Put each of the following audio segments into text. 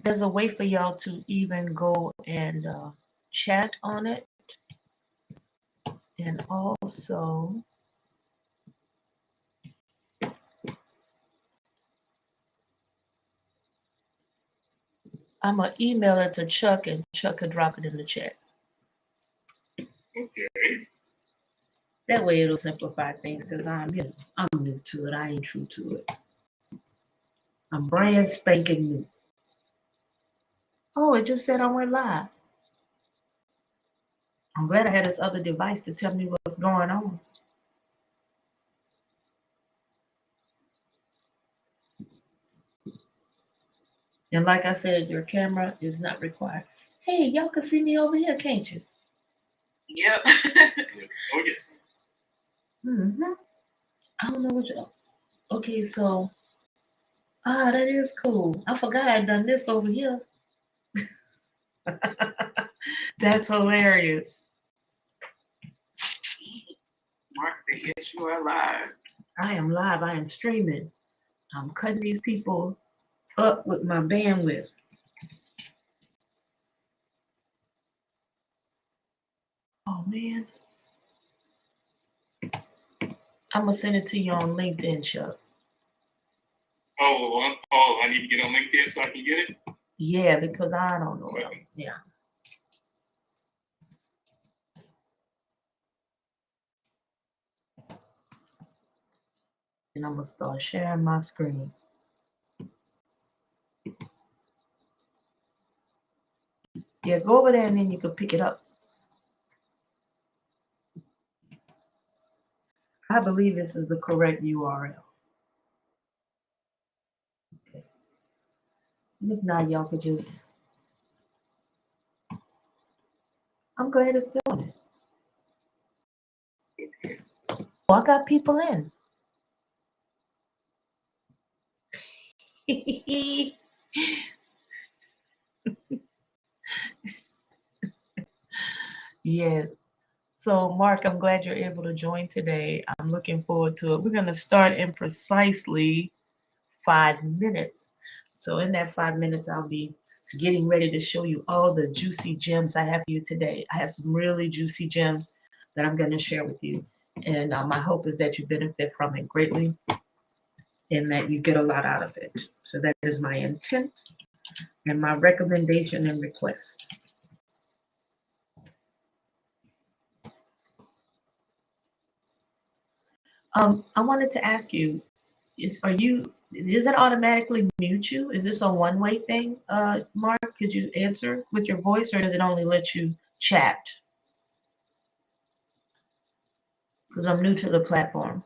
there's a way for y'all to even go and chat on it. And also, I'm going to email it to Chuck, and Chuck could drop it in the chat. Okay. That way it'll simplify things because I'm new to it. I ain't true to it. I'm brand spanking new. Oh, it just said I went live. I'm glad I had this other device to tell me what's going on. And like I said, your camera is not required. Hey, y'all can see me over here, can't you? Yep. Oh, yes. Mm-hmm. I don't know what you. Okay, so that is cool. I forgot I'd done this over here. That's hilarious. Mark said, yes, you are live. I am live. I am streaming. I'm cutting these people up with my bandwidth. Oh man. I'm gonna send it to you on LinkedIn, Chuck. I need to get on LinkedIn so I can get it? Yeah, because I don't know. Okay. Yeah. And I'm gonna start sharing my screen. Yeah, go over there and then you can pick it up. I believe this is the correct URL. Okay. And if not, y'all could just. I'm glad it's doing it. Okay. Oh, I got people in. Yes. So, Mark, I'm glad you're able to join today. I'm looking forward to it. We're going to start in precisely 5 minutes. So, in that 5 minutes, I'll be getting ready to show you all the juicy gems I have for you today. I have some really juicy gems that I'm going to share with you. And my hope is that you benefit from it greatly and that you get a lot out of it. So, that is my intent and my recommendation and request. I wanted to ask you, does it automatically mute you? Is this a one-way thing, Mark? Could you answer with your voice, or does it only let you chat? Because I'm new to the platform.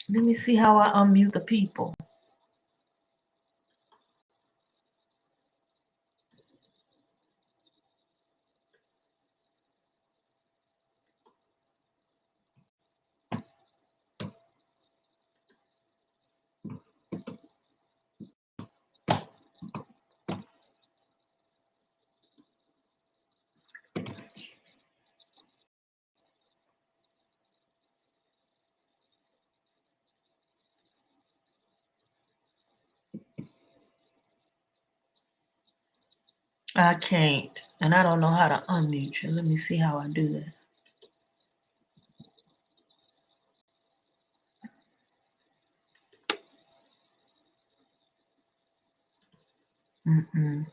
Let me see how I unmute the people. I can't, and I don't know how to unmute you. Let me see how I do that. Mm-mm.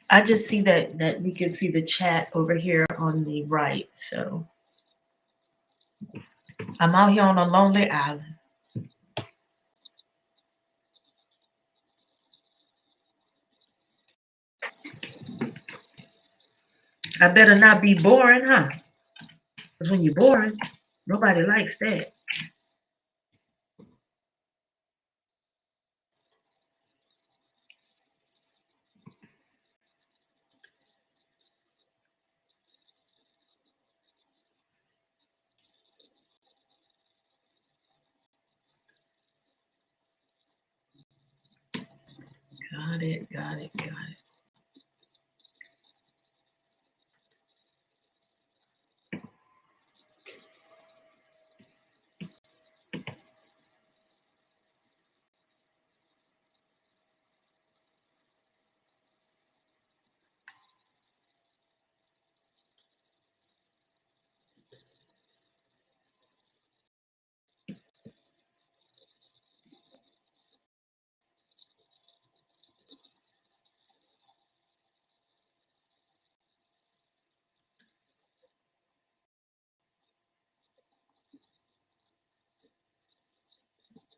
I just see that we can see the chat over here on the right. So I'm out here on a lonely island. I better not be boring, huh? Because when you're boring, nobody likes that. Got it, got it, got it.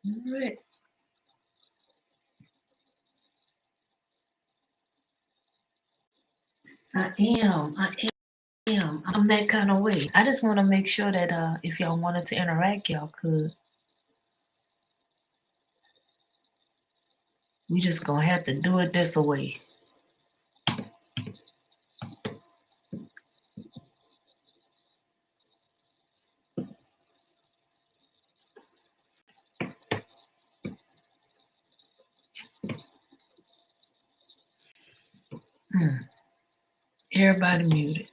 All right. I am. I am. I'm that kind of way. I just want to make sure that if y'all wanted to interact, y'all could. We just gonna have to do it this way. Hmm. Everybody muted.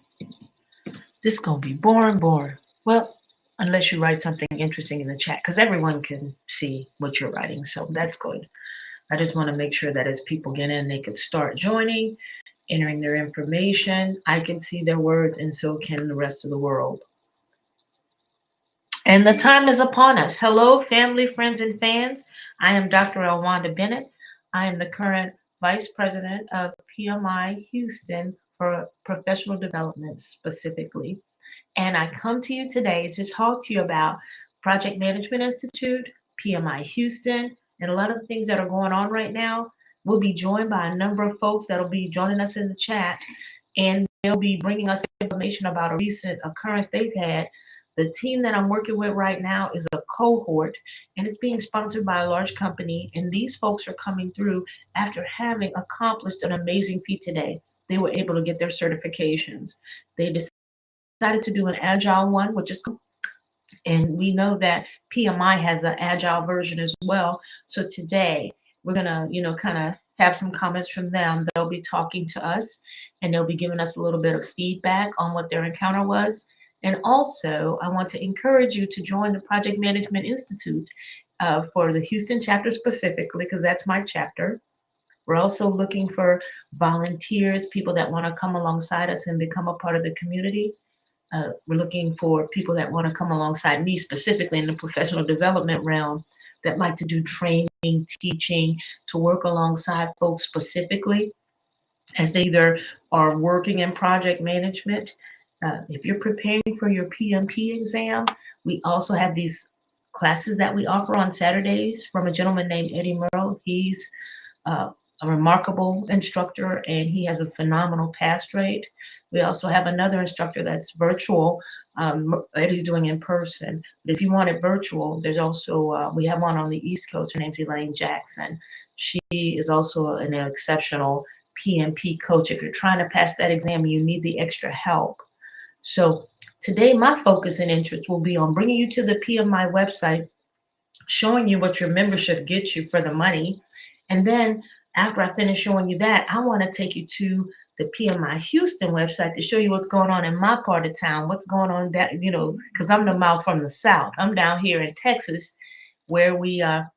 This gonna be boring, boring. Well, unless you write something interesting in the chat, because everyone can see what you're writing, so that's good. I just want to make sure that as people get in, they can start joining, entering their information. I can see their words, and so can the rest of the world. And the time is upon us. Hello, family, friends, and fans. I am Dr. Elwanda Bennett. I am the current Vice President of PMI Houston for professional development specifically. And I come to you today to talk to you about Project Management Institute, PMI Houston, and a lot of things that are going on right now. We'll be joined by a number of folks that'll be joining us in the chat, and they'll be bringing us information about a recent occurrence they've had. The team that I'm working with right now is a cohort, and it's being sponsored by a large company. And these folks are coming through after having accomplished an amazing feat today. They were able to get their certifications. They decided to do an agile one, which is, and we know that PMI has an agile version as well. So today we're gonna, kind of have some comments from them. They'll be talking to us, and they'll be giving us a little bit of feedback on what their encounter was. And also, I want to encourage you to join the Project Management Institute for the Houston chapter specifically, because that's my chapter. We're also looking for volunteers, people that want to come alongside us and become a part of the community. We're looking for people that want to come alongside me specifically in the professional development realm that like to do training, teaching, to work alongside folks specifically as they either are working in project management. If you're preparing for your PMP exam, we also have these classes that we offer on Saturdays from a gentleman named Eddie Merle. He's uh, a remarkable instructor, and he has a phenomenal pass rate. We also have another instructor that's virtual. That he's doing in person. But if you want it virtual, there's also we have one on the East Coast. Her name's Elaine Jackson. She is also an exceptional PMP coach. If you're trying to pass that exam and you need the extra help. So today, my focus and interest will be on bringing you to the PMI website, showing you what your membership gets you for the money. And then after I finish showing you that, I want to take you to the PMI Houston website to show you what's going on in my part of town, what's going on that, because I'm the mouth from the South. I'm down here in Texas where we are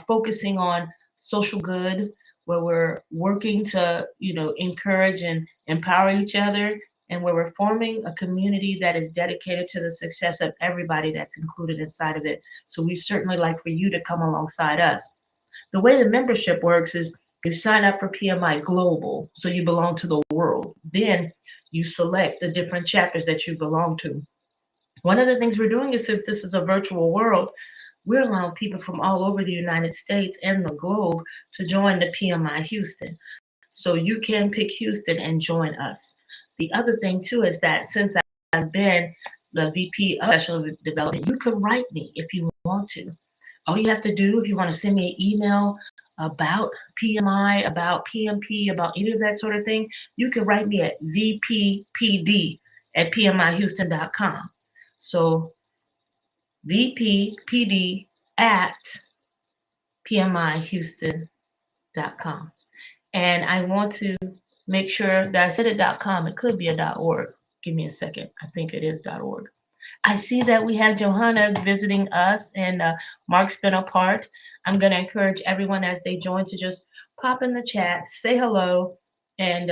focusing on social good, where we're working to, encourage and empower each other, and where we're forming a community that is dedicated to the success of everybody that's included inside of it. So we certainly like for you to come alongside us. The way the membership works is you sign up for PMI Global, so you belong to the world. Then you select the different chapters that you belong to. One of the things we're doing is, since this is a virtual world, we're allowing people from all over the United States and the globe to join the PMI Houston. So you can pick Houston and join us. the other thing too is that since I've been the VP of Professional Development, you can write me if you want to. All you have to do, if you want to send me an email about PMI, about PMP, about any of that sort of thing, you can write me at vppd@pmihouston.com. So vppd at pmihouston.com. And I want to make sure that I said it .com. It could be a .org. Give me a second. I think it is .org. I see that we have Johanna visiting us and Mark's been a part. I'm going to encourage everyone as they join to just pop in the chat, say hello, and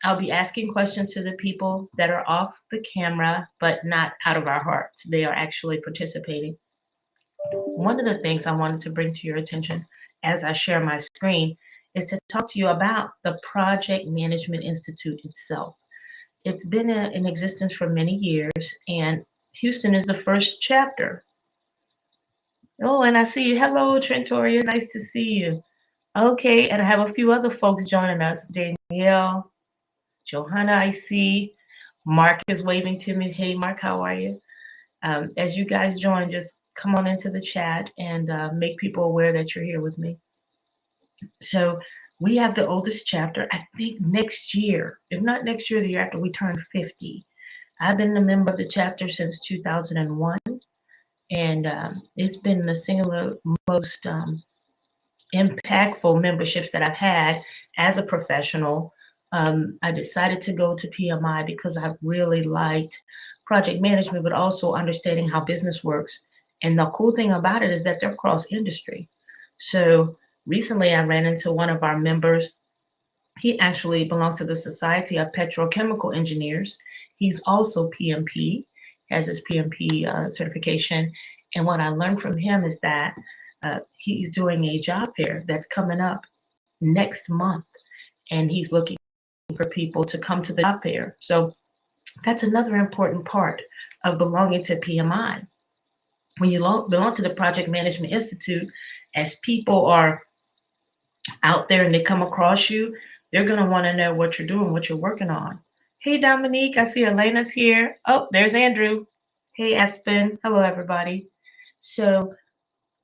I'll be asking questions to the people that are off the camera, but not out of our hearts. They are actually participating. One of the things I wanted to bring to your attention as I share my screen is to talk to you about the Project Management Institute itself. It's been in existence for many years, and Houston is the first chapter. Oh, and I see you. Hello, Trentoria. Nice to see you. Okay, and I have a few other folks joining us. Danielle, Johanna, I see. Mark is waving to me. Hey, Mark, how are you? As you guys join, just come on into the chat and make people aware that you're here with me. So we have the oldest chapter. I think next year, if not next year, the year after, we turn 50. I've been a member of the chapter since 2001, and it's been the singular most impactful memberships that I've had as a professional. I decided to go to PMI because I really liked project management, but also understanding how business works. And the cool thing about it is that they're cross industry. So recently I ran into one of our members. He actually belongs to the Society of Petrochemical Engineers. He's also PMP, has his PMP certification. And what I learned from him is that he's doing a job fair that's coming up next month. And he's looking for people to come to the job fair. So that's another important part of belonging to PMI. When you belong to the Project Management Institute, as people are out there and they come across you, they're going to want to know what you're doing, what you're working on. Hey, Dominique, I see Elena's here. Oh, there's Andrew. Hey, Aspen. Hello, everybody. So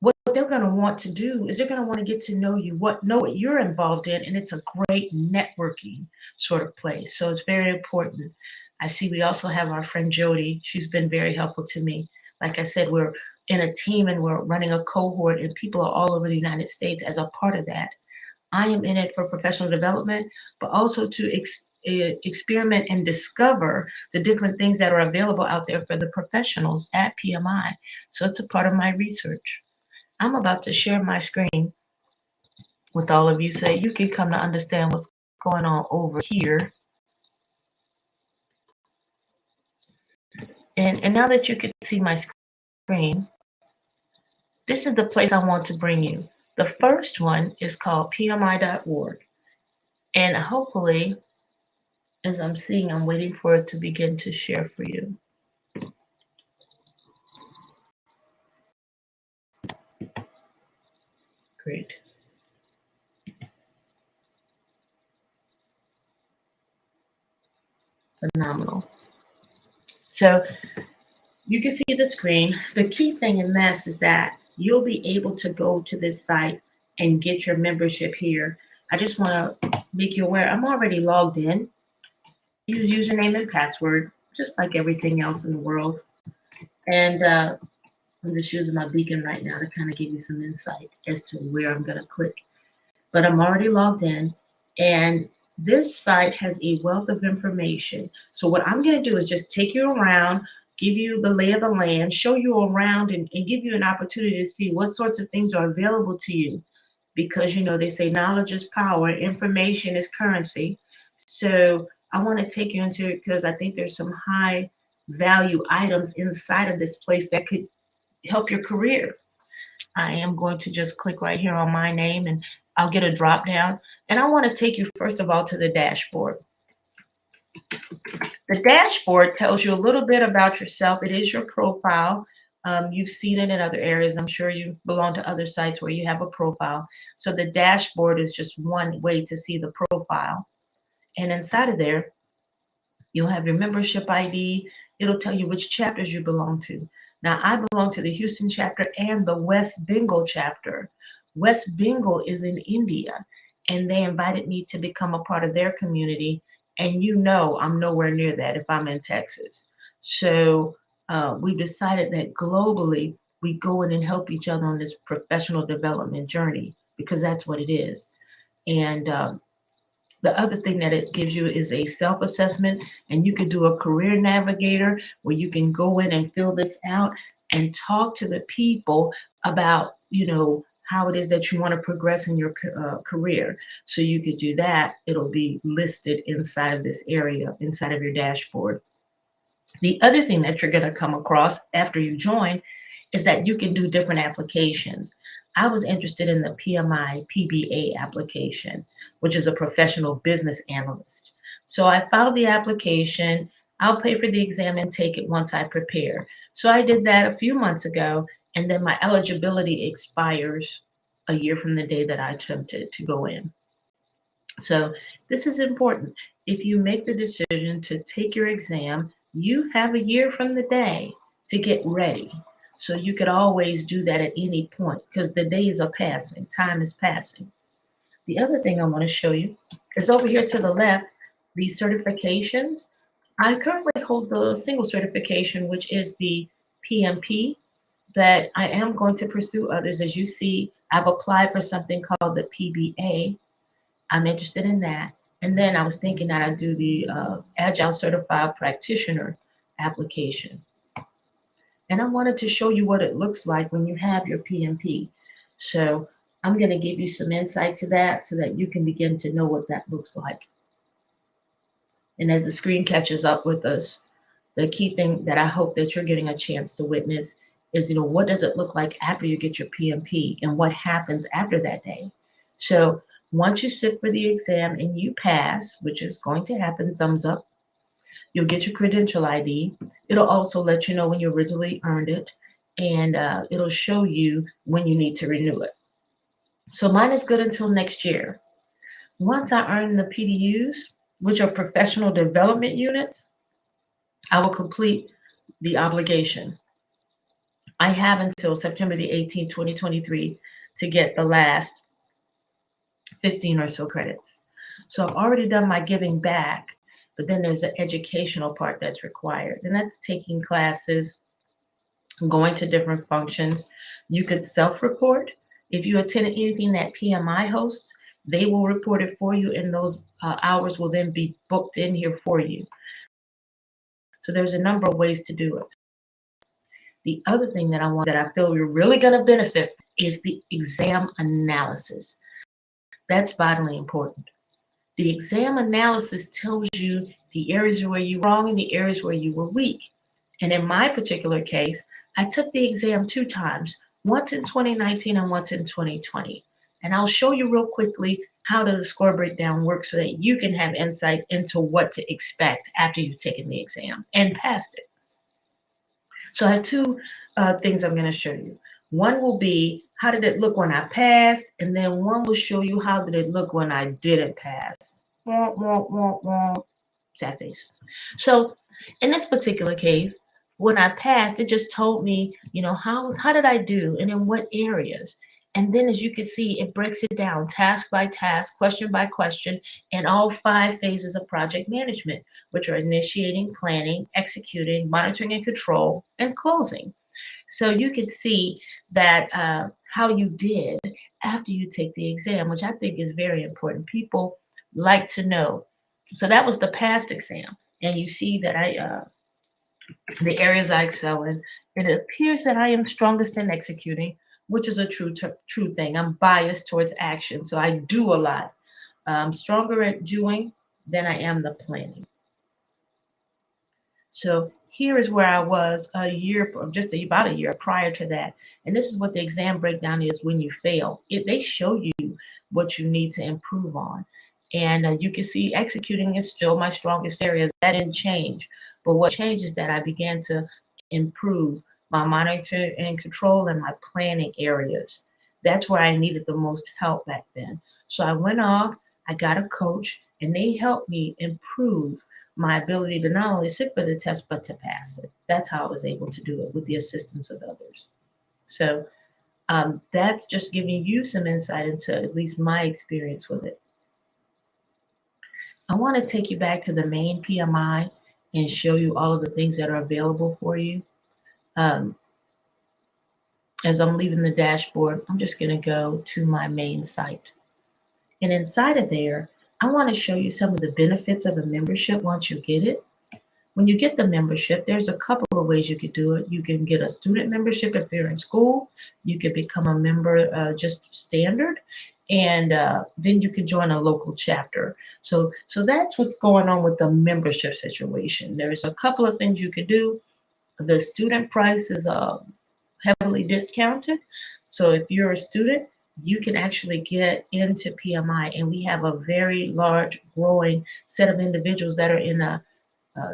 what they're going to want to do is they're going to want to get to know you, know what you're involved in, and it's a great networking sort of place. So it's very important. I see we also have our friend Jody. She's been very helpful to me. Like I said, we're in a team and we're running a cohort, and people are all over the United States as a part of that. I am in it for professional development, but also to experiment and discover the different things that are available out there for the professionals at PMI. So it's a part of my research. I'm about to share my screen with all of you so you can come to understand what's going on over here. And now that you can see my screen, this is the place I want to bring you. The first one is called PMI.org. And hopefully, as I'm seeing, I'm waiting for it to begin to share for you. Great. Phenomenal. So you can see the screen. The key thing in this is that you'll be able to go to this site and get your membership here. I just want to make you aware, I'm already logged in. Use username and password, just like everything else in the world. And I'm just using my beacon right now to kind of give you some insight as to where I'm going to click. But I'm already logged in, and this site has a wealth of information. So what I'm going to do is just take you around, give you the lay of the land, show you around, and give you an opportunity to see what sorts of things are available to you. Because, you know, they say knowledge is power, information is currency. So I want to take you into it because I think there's some high value items inside of this place that could help your career. I am going to just click right here on my name and I'll get a drop down. And I want to take you first of all to the dashboard. The dashboard tells you a little bit about yourself. It is your profile. You've seen it in other areas. I'm sure you belong to other sites where you have a profile. So the dashboard is just one way to see the profile. And inside of there, You'll have your membership ID. It'll tell you which chapters you belong to. Now, I belong to the Houston chapter and the West Bengal chapter. West Bengal is in India, and they invited me to become a part of their community. And you know, I'm nowhere near that if I'm in Texas. So we decided that globally, we go in and help each other on this professional development journey because that's what it is. And the other thing that it gives you is a self-assessment, and you can do a career navigator where you can go in and fill this out and talk to the people about, how it is that you want to progress in your career. So you could do that. It'll be listed inside of this area, inside of your dashboard. The other thing that you're going to come across after you join is that you can do different applications. I was interested in the PMI PBA application, which is a professional business analyst. So I filed the application. I'll pay for the exam and take it once I prepare. So I did that a few months ago, and then my eligibility expires a year from the day that I attempted to go in. So this is important. If you make the decision to take your exam, you have a year from the day to get ready. So you could always do that at any point because the days are passing, time is passing. The other thing I want to show you is over here to the left, these certifications. I currently hold the single certification, which is the PMP, but I am going to pursue others. As you see, I've applied for something called the PBA. I'm interested in that. And then I was thinking that I'd do the Agile Certified Practitioner application. And I wanted to show you what it looks like when you have your PMP. So I'm going to give you some insight to that so that you can begin to know what that looks like. And as the screen catches up with us, the key thing that I hope that you're getting a chance to witness is, what does it look like after you get your PMP and what happens after that day? So once you sit for the exam and you pass, which is going to happen, thumbs up, you'll get your credential ID. It'll also let you know when you originally earned it, and it'll show you when you need to renew it. So mine is good until next year. Once I earn the PDUs, which are professional development units, I will complete the obligation. I have until September the 18th, 2023 to get the last 15 or so credits. So I've already done my giving back, but then there's an educational part that's required, and that's taking classes, going to different functions. You could self-report. If you attended anything that PMI hosts, they will report it for you, and those hours will then be booked in here for you. So there's a number of ways to do it. The other thing that I feel you're really going to benefit is the exam analysis. That's vitally important. The exam analysis tells you the areas where you were wrong and the areas where you were weak. And in my particular case, I took the exam 2 times, once in 2019 and once in 2020. And I'll show you real quickly how does the score breakdown work so that you can have insight into what to expect after you've taken the exam and passed it. So I have 2 things I'm going to show you. One will be how did it look when I passed, and then one will show you how did it look when I didn't pass. Sad face. So in this particular case, when I passed, it just told me, how did I do and in what areas. And then as you can see, it breaks it down task by task, question by question, in all 5 phases of project management, which are initiating, planning, executing, monitoring and control, and closing. So you can see that how you did after you take the exam, which I think is very important. People like to know. So that was the past exam. And you see that the areas I excel in, it appears that I am strongest in executing, which is a true thing. I'm biased towards action, so I do a lot. I'm stronger at doing than I am the planning. So here is where I was about a year prior to that. And this is what the exam breakdown is when you fail. They show you what you need to improve on. And you can see executing is still my strongest area. That didn't change. But what changed is that I began to improve my monitoring and control and my planning areas. That's where I needed the most help back then. So I went off, I got a coach, and they helped me improve my ability to not only sit for the test, but to pass it. That's how I was able to do it with the assistance of others. So that's just giving you some insight into at least my experience with it. I want to take you back to the main PMI and show you all of the things that are available for you. Um, as I'm leaving the dashboard, I'm just going to go to my main site. And inside of there, I want to show you some of the benefits of a membership once you get it. When you get the membership, there's a couple of ways you could do it. You can get a student membership if you're in school. You could become a member just standard, and then you can join a local chapter. So that's what's going on with the membership situation. There's a couple of things you can do. The student price is heavily discounted. So if you're a student, you can actually get into PMI, and we have a very large, growing set of individuals that are in a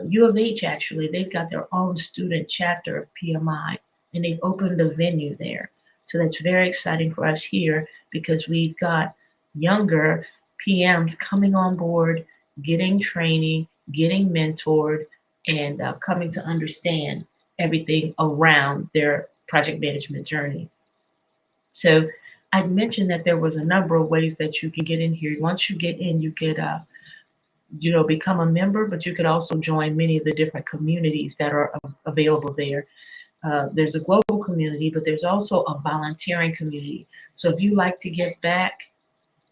U of H. Actually, they've got their own student chapter of PMI, and they've opened a venue there. So that's very exciting for us here because we've got younger PMs coming on board, getting training, getting mentored, and coming to understand everything around their project management journey. So I mentioned that there was a number of ways that you can get in here. Once you get in, you could become a member, but you could also join many of the different communities that are available there. There's a global community, but there's also a volunteering community. So if you like to give back,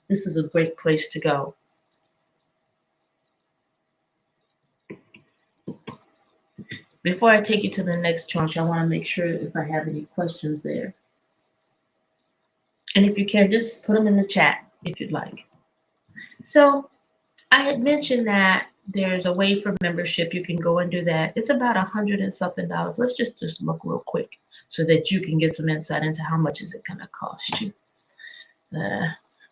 this is a great place to go. Before I take you to the next chart, I want to make sure if I have any questions there. And if you can, just put them in the chat if you'd like. So I had mentioned that there's a way for membership. You can go and do that. It's about $100 and something. Let's just look real quick so that you can get some insight into how much is it going to cost you.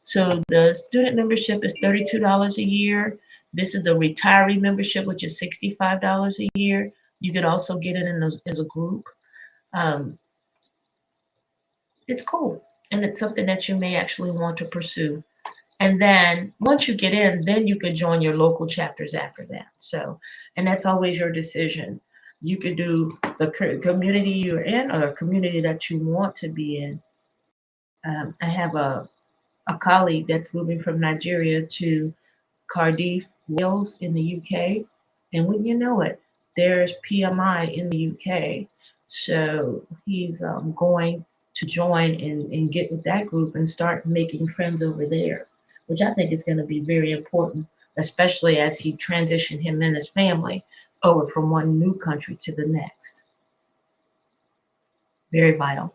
So the student membership is $32 a year. This is the retiree membership, which is $65 a year. You could also get it as a group. It's cool, and it's something that you may actually want to pursue. And then once you get in, then you could join your local chapters after that. So, and that's always your decision. You could do the community you're in or a community that you want to be in. I have a colleague that's moving from Nigeria to Cardiff, Wales in the UK. And when you know it, there's PMI in the UK. So he's going to join and get with that group and start making friends over there, which I think is going to be very important, especially as he transitioned him and his family over from one new country to the next. Very vital.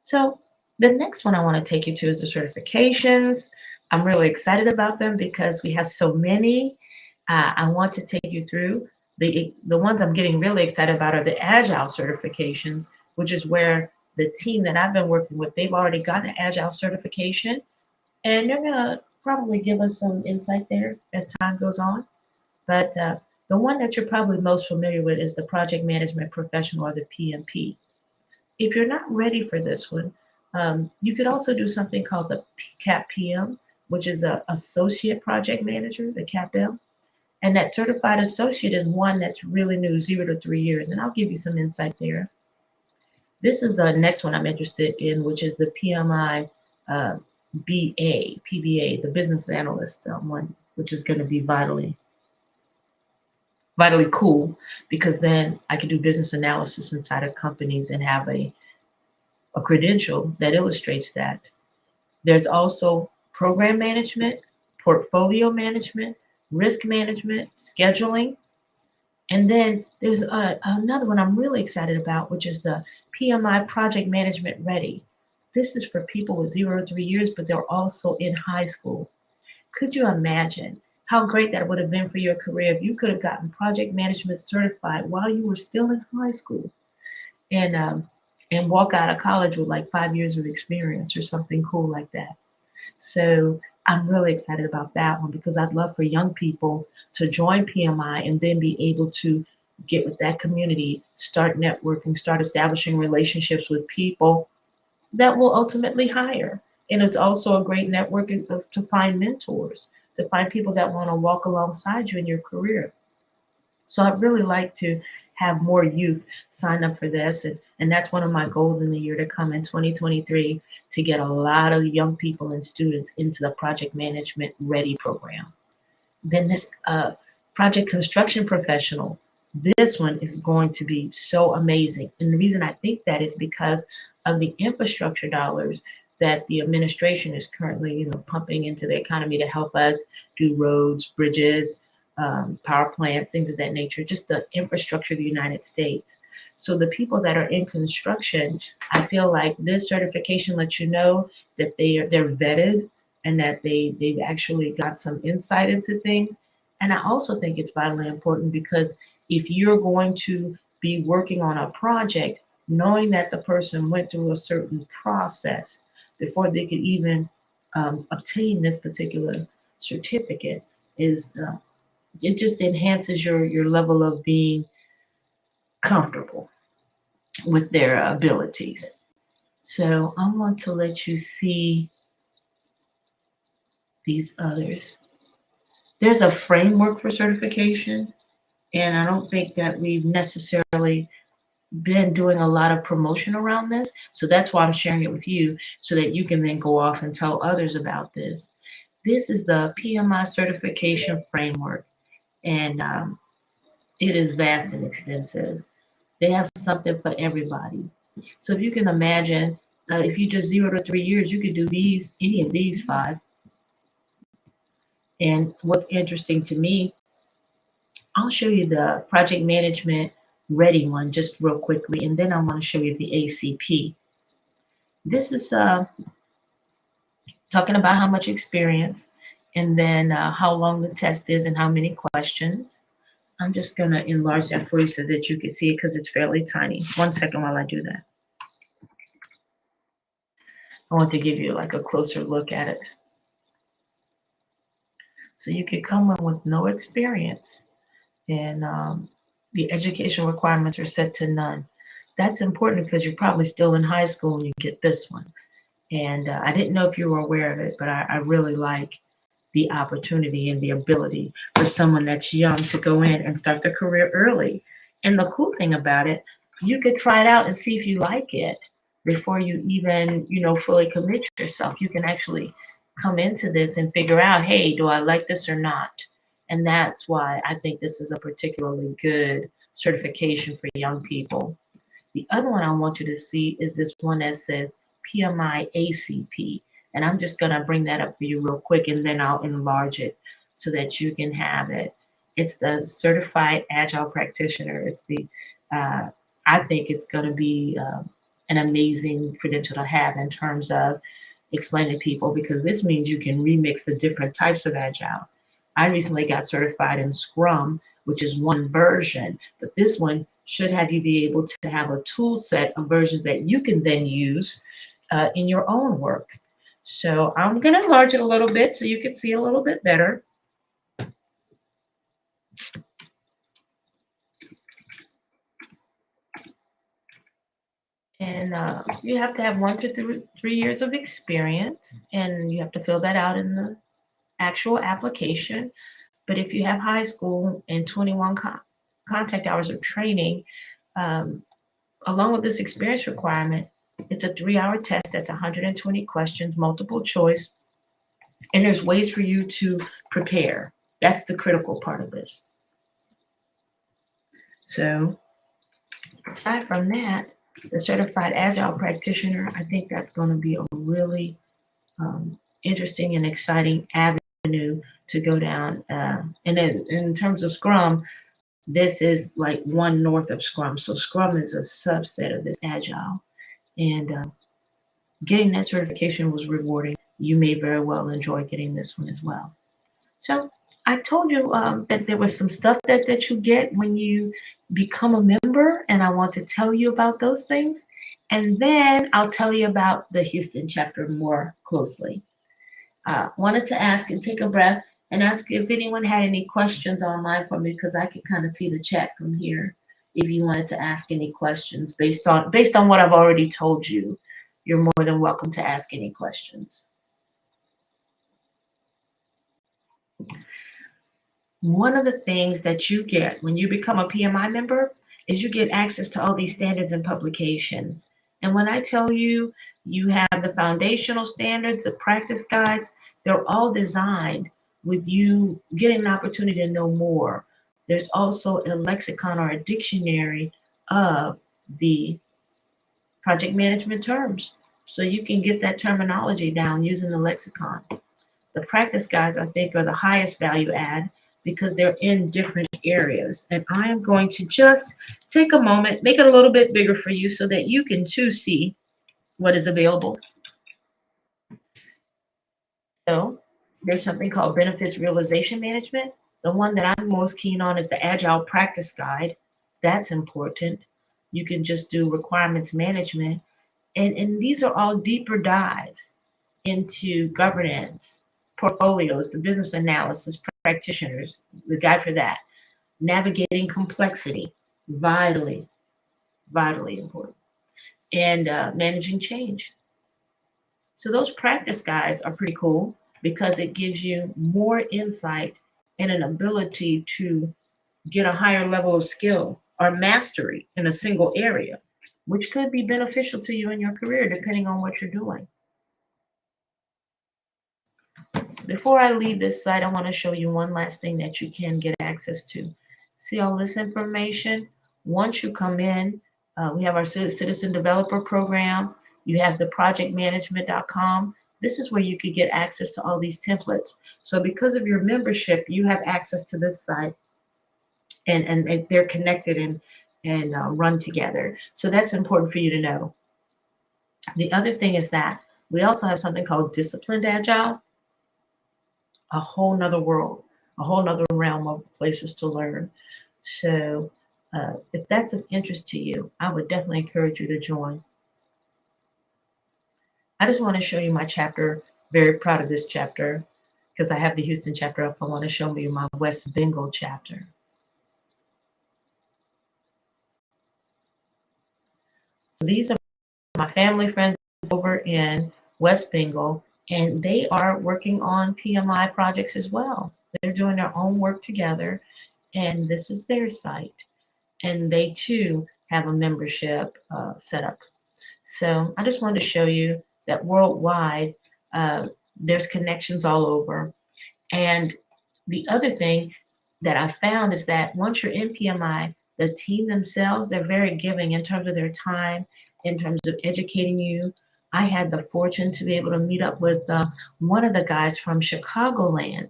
So the next one I want to take you to is the certifications. I'm really excited about them because we have so many. I want to take you through the ones I'm getting really excited about are the Agile certifications, which is where the team that I've been working with, they've already got an Agile certification, and they're gonna probably give us some insight there as time goes on. But the one that you're probably most familiar with is the Project Management Professional, or the PMP. If you're not ready for this one, you could also do something called the CAP-PM, which is an Associate Project Manager, the CAP-M. And that Certified Associate is one that's really new, 0 to 3 years. And I'll give you some insight there. This is the next one I'm interested in, which is the PMI PBA, the Business Analyst one, which is going to be vitally cool, because then I can do business analysis inside of companies and have a credential that illustrates that. There's also program management, portfolio management, risk management, scheduling. And then there's another one I'm really excited about, which is the PMI Project Management Ready. This is for people with 0 to 3 years, but they're also in high school. Could you imagine how great that would have been for your career if you could have gotten project management certified while you were still in high school, and walk out of college with like 5 years of experience or something cool like that? So I'm really excited about that one because I'd love for young people to join PMI and then be able to get with that community, start networking, start establishing relationships with people that will ultimately hire. And it's also a great network to find mentors. to find people that want to walk alongside you in your career. So I'd really like to have more youth sign up for this. And that's one of my goals in the year to come in 2023, to get a lot of young people and students into the Project Management Ready program. Then this project construction professional, this one is going to be so amazing. And the reason I think that is because of the infrastructure dollars that the administration is currently, pumping into the economy to help us do roads, bridges, power plants, things of that nature, just the infrastructure of the United States. So the people that are in construction, I feel like this certification lets you know that they're vetted, and that they've actually got some insight into things. And I also think it's vitally important because if you're going to be working on a project, knowing that the person went through a certain process before they could even obtain this particular certificate is it just enhances your level of being comfortable with their abilities. So I want to let you see these others. There's a framework for certification, and I don't think that we've necessarily been doing a lot of promotion around this. So that's why I'm sharing it with you, so that you can then go off and tell others about this. This is the PMI certification framework, and it is vast and extensive. They have something for everybody. So if you can imagine, if you just 0 to 3 years, you could do any of these five. And what's interesting to me, I'll show you the project management ready one just real quickly, and then I want to show you the ACP. This is talking about how much experience, and then how long the test is and how many questions. I'm just going to enlarge that for you so that you can see it, because it's fairly tiny. 1 second while I do that. I want to give you like a closer look at it. So you could come in with no experience, and the education requirements are set to none. That's important because you're probably still in high school when you get this one. And I didn't know if you were aware of it, but I really like the opportunity and the ability for someone that's young to go in and start their career early. And the cool thing about it, you could try it out and see if you like it before you even, fully commit yourself. You can actually come into this and figure out, hey, do I like this or not? And that's why I think this is a particularly good certification for young people. The other one I want you to see is this one that says PMI ACP. And I'm just going to bring that up for you real quick, and then I'll enlarge it so that you can have it. It's the Certified Agile Practitioner. I think it's going to be an amazing credential to have in terms of explaining to people, because this means you can remix the different types of Agile. I recently got certified in Scrum, which is one version, but this one should have you be able to have a tool set of versions that you can then use in your own work. So I'm going to enlarge it a little bit so you can see a little bit better. And you have to have 1 to 3 years of experience, and you have to fill that out in the actual application. But if you have high school and 21 contact hours of training, along with this experience requirement, it's a 3-hour test that's 120 questions, multiple choice, and there's ways for you to prepare. That's the critical part of this. So aside from that, the Certified Agile Practitioner, I think that's going to be a really interesting and exciting avenue to go down. And then in terms of Scrum, this is like one north of Scrum. So Scrum is a subset of this Agile. And getting that certification was rewarding. You may very well enjoy getting this one as well. So I told you that there was some stuff that you get when you become a member, and I want to tell you about those things. And then I'll tell you about the Houston chapter more closely. Wanted to ask and take a breath and ask if anyone had any questions online for me, because I could kind of see the chat from here. If you wanted to ask any questions based on what I've already told you, you're more than welcome to ask any questions. One of the things that you get when you become a PMI member is you get access to all these standards and publications. And when I tell you, you have the foundational standards, the practice guides, they're all designed with you getting an opportunity to know more. There's also a lexicon or a dictionary of the project management terms. So you can get that terminology down using the lexicon. The practice guides, I think, are the highest value add because they're in different areas. And I am going to just take a moment, make it a little bit bigger for you so that you can too see what is available. So there's something called benefits realization management. The one that I'm most keen on is the agile practice guide. That's important. You can just do requirements management. And these are all deeper dives into governance, portfolios, the business analysis practitioners, the guide for that, navigating complexity, vitally, vitally important, and managing change. So those practice guides are pretty cool because it gives you more insight and an ability to get a higher level of skill or mastery in a single area, which could be beneficial to you in your career depending on what you're doing. Before I leave this site, I want to show you one last thing that you can get access to. See all this information? Once you come in, we have our Citizen Developer Program. You have the projectmanagement.com. This is where you could get access to all these templates. So because of your membership, you have access to this site and they're connected and run together. So that's important for you to know. The other thing is that we also have something called Disciplined Agile, a whole nother world, a whole nother realm of places to learn. So if that's of interest to you, I would definitely encourage you to join. I just want to show you my chapter. Very proud of this chapter because I have the Houston chapter up. I want to show you my West Bengal chapter. So these are my family friends over in West Bengal, and they are working on PMI projects as well. They're doing their own work together, and this is their site. And they too have a membership set up. So I just wanted to show you that worldwide, there's connections all over. And the other thing that I found is that once you're in PMI, the team themselves, they're very giving in terms of their time, in terms of educating you. I had the fortune to be able to meet up with one of the guys from Chicagoland,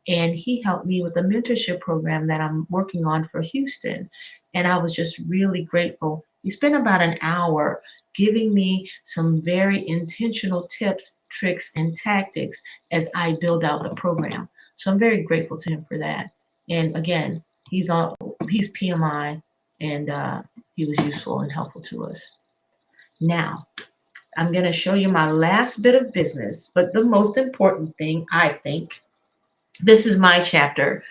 and he helped me with the mentorship program that I'm working on for Houston. And I was just really grateful. He spent about an hour giving me some very intentional tips, tricks, and tactics as I build out the program. So I'm very grateful to him for that. And again, he's PMI, and he was useful and helpful to us. Now, I'm going to show you my last bit of business, but the most important thing, I think, this is my chapter,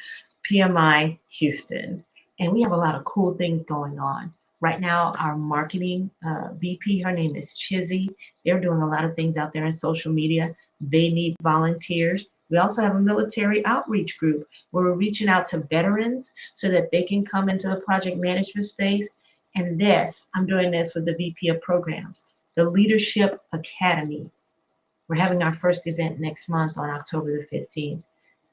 PMI Houston. And we have a lot of cool things going on. Right now, our marketing VP, her name is Chizzy. They're doing a lot of things out there in social media. They need volunteers. We also have a military outreach group where we're reaching out to veterans so that they can come into the project management space. And this, I'm doing this with the VP of programs, the Leadership Academy. We're having our first event next month on October the 15th,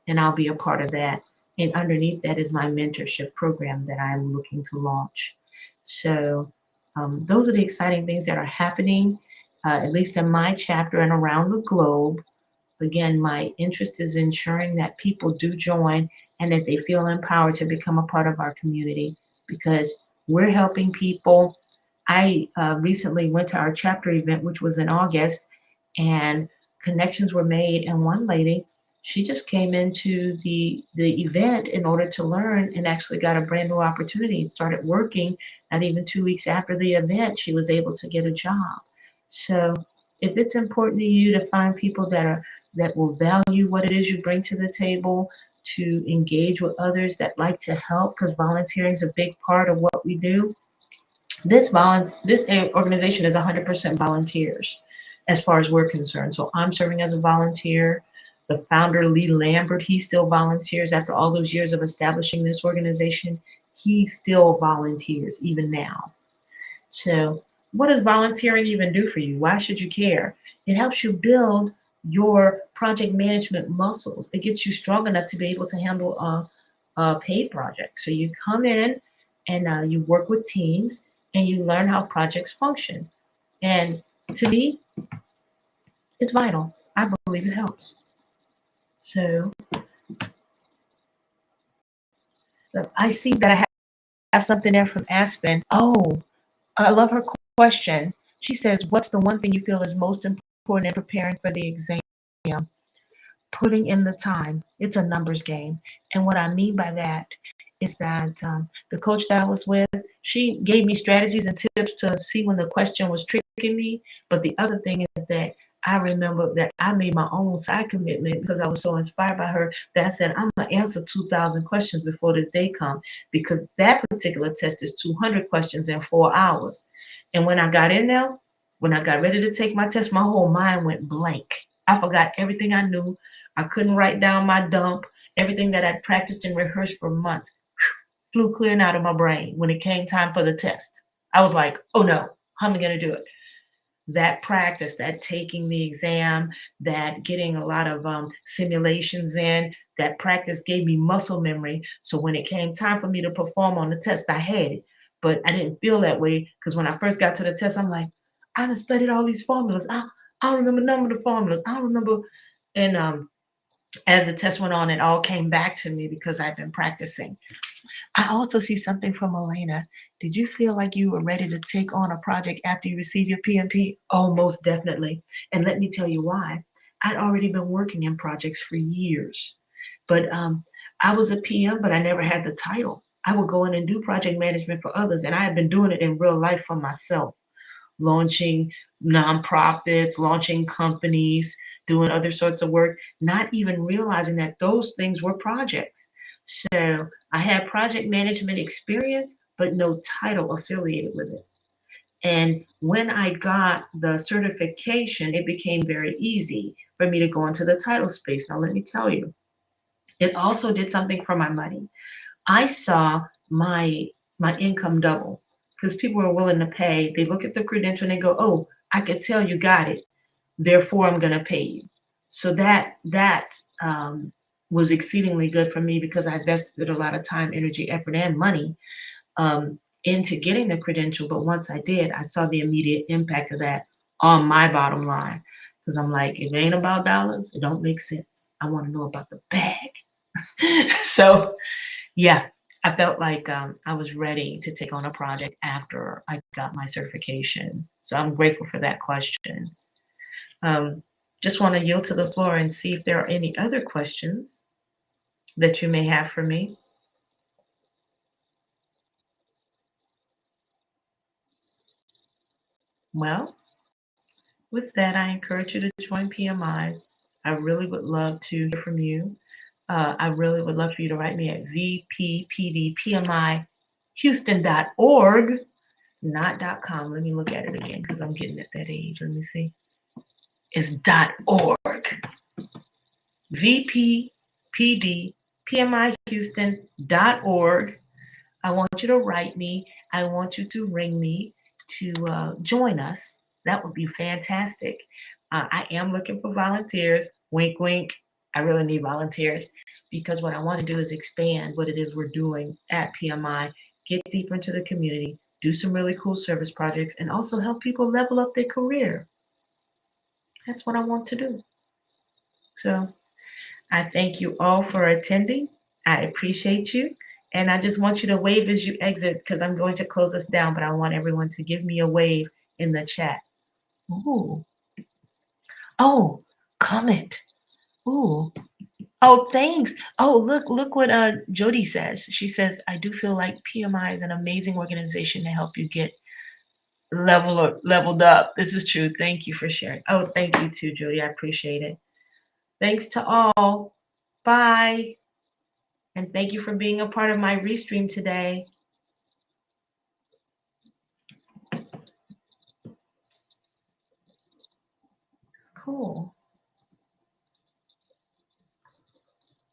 and I'll be a part of that. And underneath that is my mentorship program that I'm looking to launch. So those are the exciting things that are happening, at least in my chapter and around the globe. Again, my interest is ensuring that people do join and that they feel empowered to become a part of our community because we're helping people. I recently went to our chapter event, which was in August, and connections were made. And one lady, she just came into the event in order to learn and actually got a brand new opportunity and started working. Not even 2 weeks after the event, she was able to get a job. So if it's important to you to find people that will value what it is you bring to the table, to engage with others that like to help, because volunteering is a big part of what we do. This organization is 100% volunteers as far as we're concerned. So I'm serving as a volunteer. The founder, Lee Lambert, he still volunteers after all those years of establishing this organization. He still volunteers even now. So, what does volunteering even do for you? Why should you care? It helps you build your project management muscles. It gets you strong enough to be able to handle a paid project. So, you come in and you work with teams and you learn how projects function. And to me, it's vital. I believe it helps. So, I see that I have something there from Aspen. Oh, I love her question. She says, what's the one thing you feel is most important in preparing for the exam? Putting in the time. It's a numbers game. And what I mean by that is that the coach that I was with, she gave me strategies and tips to see when the question was tricking me. But the other thing is that I remember that I made my own side commitment because I was so inspired by her that I said, I'm going to answer 2,000 questions before this day comes, because that particular test is 200 questions in 4 hours. And when I got in there, when I got ready to take my test, my whole mind went blank. I forgot everything I knew. I couldn't write down my dump. Everything that I'd practiced and rehearsed for months flew clear out of my brain when it came time for the test. I was like, oh no, how am I going to do it? That practice, that taking the exam, that getting a lot of simulations in, that practice gave me muscle memory. So when it came time for me to perform on the test, I had it. But I didn't feel that way because when I first got to the test, I'm like, I done studied all these formulas. I don't remember none of the formulas. I don't remember. And as the test went on, it all came back to me because I've been practicing. I also see something from Elena. Did you feel like you were ready to take on a project after you received your PMP? Oh, most definitely. And let me tell you why. I'd already been working in projects for years, but I was a PM, but I never had the title. I would go in and do project management for others, and I had been doing it in real life for myself, launching nonprofits, launching companies, doing other sorts of work, not even realizing that those things were projects. So I had project management experience, but no title affiliated with it. And when I got the certification, it became very easy for me to go into the title space. Now, let me tell you, it also did something for my money. I saw my income double because people are willing to pay. They look at the credential and they go, "Oh, I could tell you got it. Therefore, I'm going to pay you." So that was exceedingly good for me because I invested a lot of time, energy, effort, and money into getting the credential. But once I did, I saw the immediate impact of that on my bottom line because I'm like, if it ain't about dollars, it don't make sense. I want to know about the bag. So yeah, I felt like I was ready to take on a project after I got my certification. So I'm grateful for that question. Um, just want to yield to the floor and see if there are any other questions that you may have for me. Well, with that, I encourage you to join PMI. I really would love to hear from you. I really would love for you to write me at vppdpmihouston.org, not .com. Let me look at it again because I'm getting at that age. Let me see. It's .org. vppdpmihouston.org. I want you to write me. I want you to ring me to join us. That would be fantastic. I am looking for volunteers. Wink, wink. I really need volunteers because what I want to do is expand what it is we're doing at PMI, get deeper into the community, do some really cool service projects, and also help people level up their career. That's what I want to do. So I thank you all for attending. I appreciate you. And I just want you to wave as you exit because I'm going to close us down, but I want everyone to give me a wave in the chat. Ooh. Oh, comment. Ooh. Oh, thanks. Oh, look what Jody says. She says, I do feel like PMI is an amazing organization to help you get leveled up. This is true. Thank you for sharing. Oh, thank you too, Jody. I appreciate it. Thanks to all. Bye. And thank you for being a part of my restream today. It's cool.